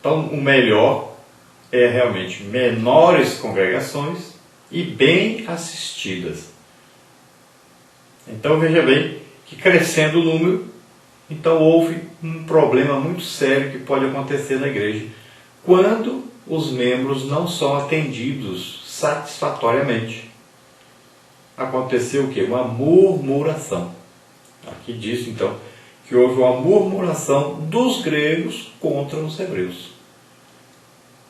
Então, o melhor é realmente menores congregações e bem assistidas. Então, veja bem que crescendo o número, então houve um problema muito sério que pode acontecer na igreja quando os membros não são atendidos satisfatoriamente. Aconteceu o quê? Uma murmuração. Aqui diz então que houve uma murmuração dos gregos contra os hebreus.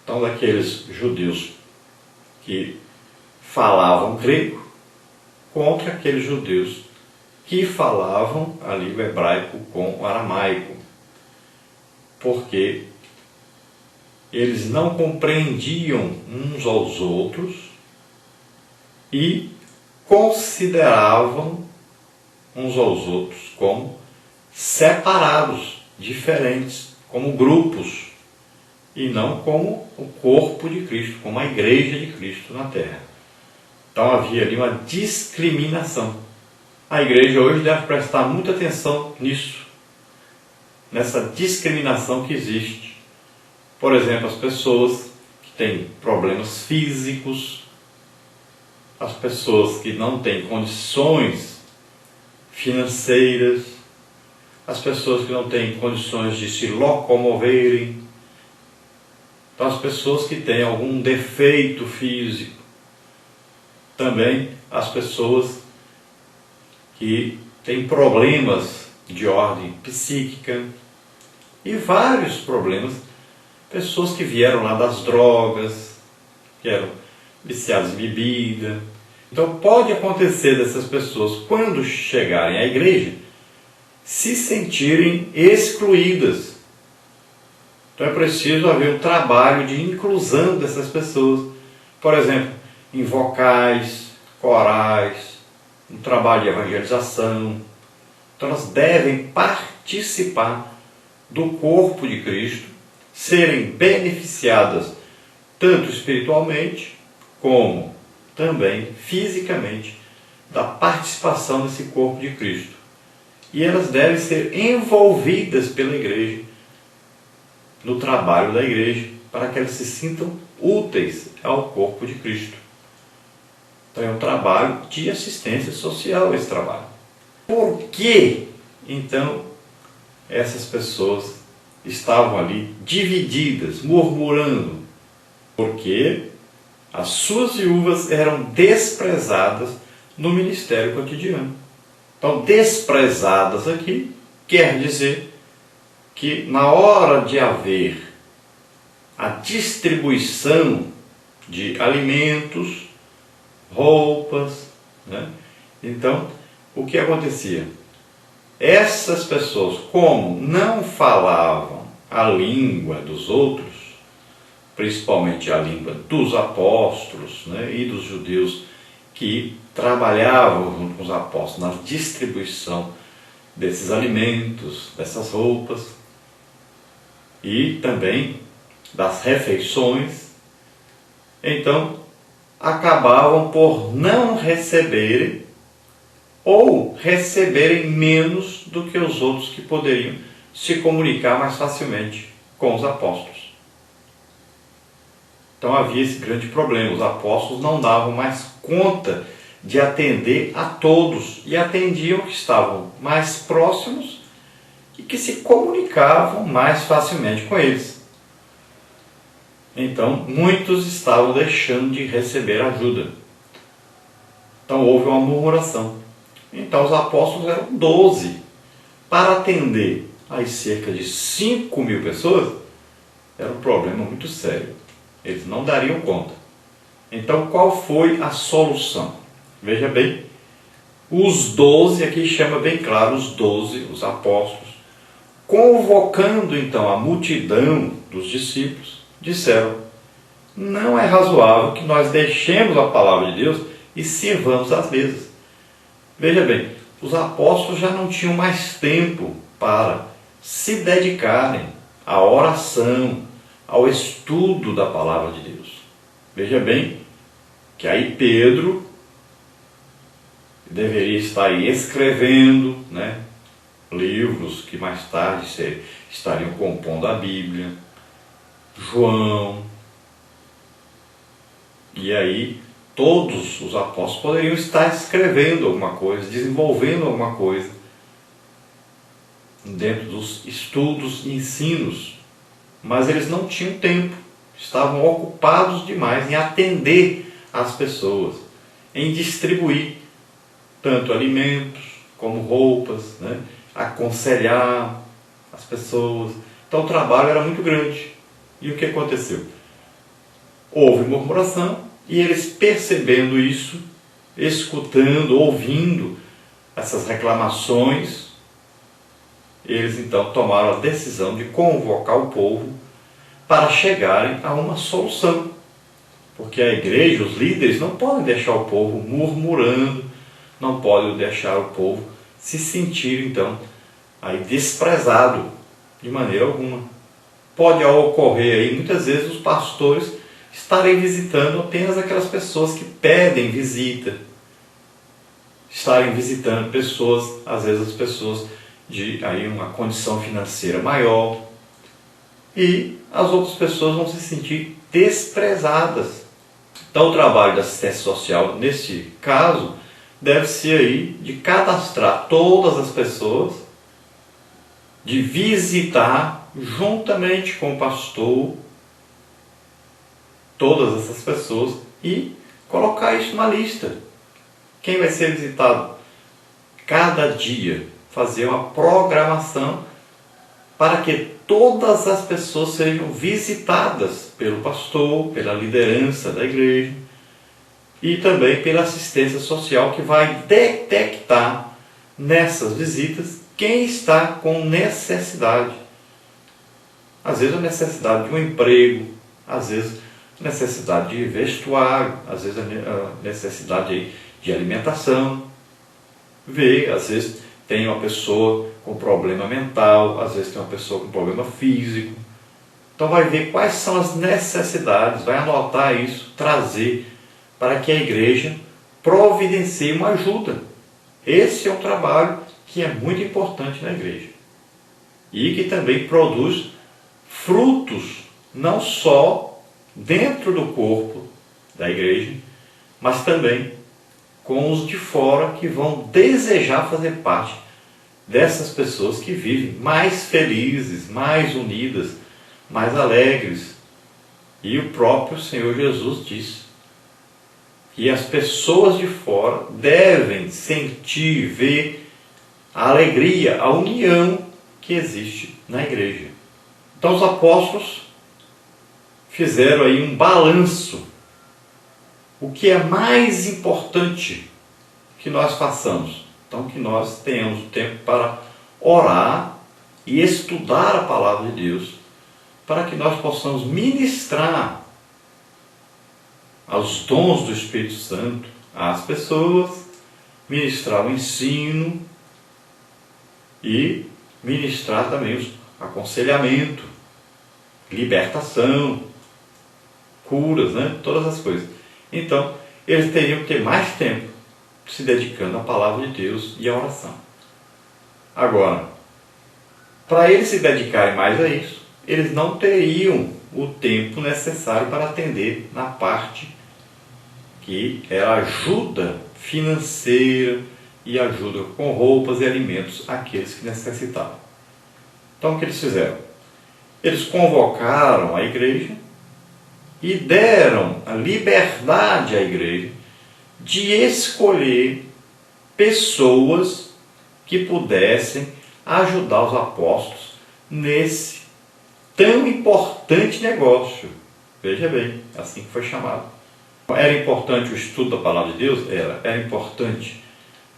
Então, daqueles judeus que falavam grego contra aqueles judeus que falavam ali o hebraico com o aramaico, porque eles não compreendiam uns aos outros e consideravam uns aos outros como separados, diferentes, como grupos, e não como o corpo de Cristo, como a igreja de Cristo na terra. Então havia ali uma discriminação. A igreja hoje deve prestar muita atenção nisso, nessa discriminação que existe. Por exemplo, as pessoas que têm problemas físicos, as pessoas que não têm condições financeiras, as pessoas que não têm condições de se locomoverem, então as pessoas que têm algum defeito físico, também as pessoas que têm problemas de ordem psíquica e vários problemas, pessoas que vieram lá das drogas, que eram viciadas em bebida. Então pode acontecer dessas pessoas, quando chegarem à igreja, se sentirem excluídas. Então é preciso haver um trabalho de inclusão dessas pessoas. Por exemplo, em vocais, corais, um trabalho de evangelização. Então elas devem participar do corpo de Cristo, serem beneficiadas tanto espiritualmente como também fisicamente da participação nesse corpo de Cristo. E elas devem ser envolvidas pela igreja, no trabalho da igreja, para que elas se sintam úteis ao corpo de Cristo. Então é um trabalho de assistência social esse trabalho. Por que, então, essas pessoas estavam ali divididas, murmurando? Porque as suas viúvas eram desprezadas no ministério cotidiano. Então, desprezadas aqui quer dizer que na hora de haver a distribuição de alimentos, roupas, né? Então, o que acontecia? Essas pessoas, como não falavam a língua dos outros, principalmente a língua dos apóstolos, né, e dos judeus que trabalhavam junto com os apóstolos na distribuição desses alimentos, dessas roupas e também das refeições, então acabavam por não receberem ou receberem menos do que os outros que poderiam se comunicar mais facilmente com os apóstolos. Então havia esse grande problema, os apóstolos não davam mais conta de atender a todos e atendiam que estavam mais próximos e que se comunicavam mais facilmente com eles. Então muitos estavam deixando de receber ajuda. Então houve uma murmuração. Então os apóstolos eram 12 para atender as cerca de 5.000 pessoas. Era um problema muito sério. Eles não dariam conta. Então, qual foi a solução? Veja bem, os 12, aqui chama bem claro os 12, os apóstolos, convocando então a multidão dos discípulos, disseram: não é razoável que nós deixemos a palavra de Deus e sirvamos às mesas. Veja bem, os apóstolos já não tinham mais tempo para se dedicarem à oração, ao estudo da palavra de Deus. Veja bem que aí Pedro deveria estar aí escrevendo, né, livros que mais tarde estariam compondo a Bíblia. João. E aí todos os apóstolos poderiam estar escrevendo alguma coisa, desenvolvendo alguma coisa dentro dos estudos e ensinos, mas eles não tinham tempo, estavam ocupados demais em atender as pessoas, em distribuir tanto alimentos como roupas, né? Aconselhar as pessoas. Então o trabalho era muito grande. E o que aconteceu? Houve murmuração e eles, percebendo isso, escutando, ouvindo essas reclamações, eles então tomaram a decisão de convocar o povo para chegarem a uma solução. Porque a igreja, os líderes, não podem deixar o povo murmurando, não podem deixar o povo se sentir então aí desprezado de maneira alguma. Pode ocorrer aí muitas vezes os pastores estarem visitando apenas aquelas pessoas que pedem visita, estarem visitando pessoas, às vezes as pessoas de aí uma condição financeira maior, e as outras pessoas vão se sentir desprezadas. Então o trabalho da assistência social nesse caso deve ser aí de cadastrar todas as pessoas, de visitar juntamente com o pastor todas essas pessoas e colocar isso na lista. Quem vai ser visitado? Cada dia fazer uma programação para que todas as pessoas sejam visitadas pelo pastor, pela liderança da igreja e também pela assistência social, que vai detectar nessas visitas quem está com necessidade. Às vezes a necessidade de um emprego, às vezes a necessidade de vestuário, às vezes a necessidade de alimentação. Vê, às vezes tem uma pessoa com problema mental, às vezes tem uma pessoa com problema físico. Então vai ver quais são as necessidades, vai anotar isso, trazer para que a igreja providencie uma ajuda. Esse é um trabalho que é muito importante na igreja e que também produz frutos, não só dentro do corpo da igreja, mas também com os de fora que vão desejar fazer parte dessas pessoas que vivem mais felizes, mais unidas, mais alegres. E o próprio Senhor Jesus disse que as pessoas de fora devem sentir, ver a alegria, a união que existe na igreja. Então os apóstolos fizeram aí um balanço. O que é mais importante que nós façamos? Então que nós tenhamos o tempo para orar e estudar a palavra de Deus, para que nós possamos ministrar aos dons do Espírito Santo às pessoas, ministrar o ensino e ministrar também o aconselhamento, libertação, curas, né? Todas as coisas. Então, eles teriam que ter mais tempo se dedicando à palavra de Deus e à oração. Agora, para eles se dedicarem mais a isso, eles não teriam o tempo necessário para atender na parte que era ajuda financeira e ajuda com roupas e alimentos àqueles que necessitavam. Então o que eles fizeram? Eles convocaram a igreja e deram a liberdade à igreja de escolher pessoas que pudessem ajudar os apóstolos nesse tão importante negócio. Veja bem, assim que foi chamado. Era importante o estudo da palavra de Deus? Era importante.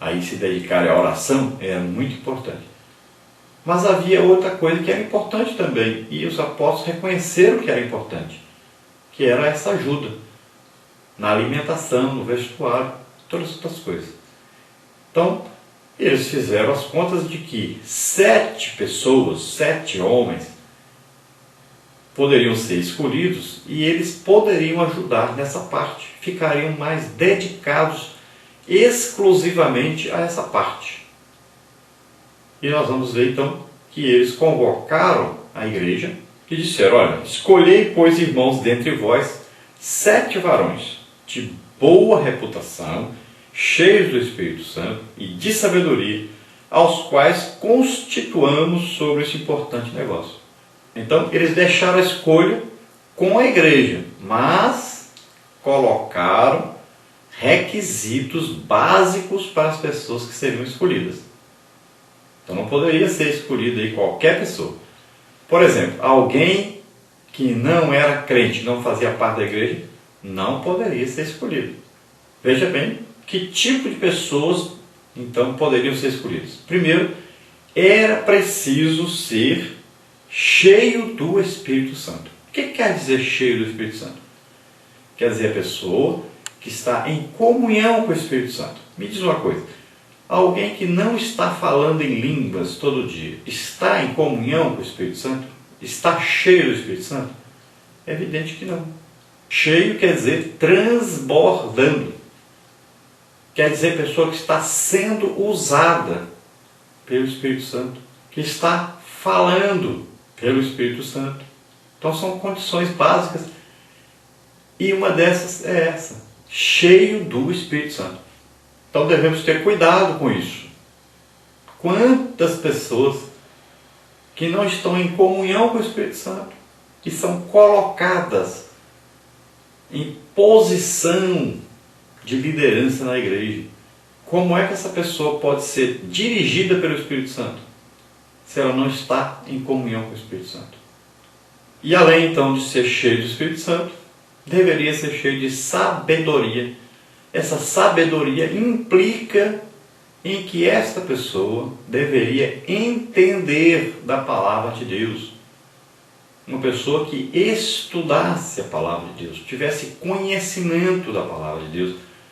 Aí se dedicar à oração era muito importante. Mas havia outra coisa que era importante também, e os apóstolos reconheceram que era importante, que era essa ajuda na alimentação, no vestuário, todas essas coisas. Então, eles fizeram as contas de que 7 pessoas, 7 homens, poderiam ser escolhidos e eles poderiam ajudar nessa parte, ficariam mais dedicados exclusivamente a essa parte. E nós vamos ver então que eles convocaram a igreja que disseram: olha, escolhei, pois, irmãos, dentre vós 7 varões de boa reputação, cheios do Espírito Santo e de sabedoria, aos quais constituamos sobre esse importante negócio. Então, eles deixaram a escolha com a igreja, mas colocaram requisitos básicos para as pessoas que seriam escolhidas. Então, não poderia ser escolhido aí qualquer pessoa. Por exemplo, alguém que não era crente, não fazia parte da igreja, não poderia ser escolhido. Veja bem que tipo de pessoas então poderiam ser escolhidas. Primeiro, era preciso ser cheio do Espírito Santo. O que quer dizer cheio do Espírito Santo? Quer dizer a pessoa que está em comunhão com o Espírito Santo. Me diz uma coisa: alguém que não está falando em línguas todo dia, está em comunhão com o Espírito Santo? Está cheio do Espírito Santo? É evidente que não. Cheio quer dizer transbordando. Quer dizer pessoa que está sendo usada pelo Espírito Santo, que está falando pelo Espírito Santo. Então são condições básicas e uma dessas é essa: cheio do Espírito Santo. Então devemos ter cuidado com isso. Quantas pessoas que não estão em comunhão com o Espírito Santo e são colocadas em posição de liderança na igreja. Como é que essa pessoa pode ser dirigida pelo Espírito Santo se ela não está em comunhão com o Espírito Santo? E além então de ser cheio do Espírito Santo, deveria ser cheio de sabedoria. Essa sabedoria implica em que esta pessoa deveria entender da palavra de Deus. Uma pessoa que estudasse a palavra de Deus, tivesse conhecimento da palavra de Deus,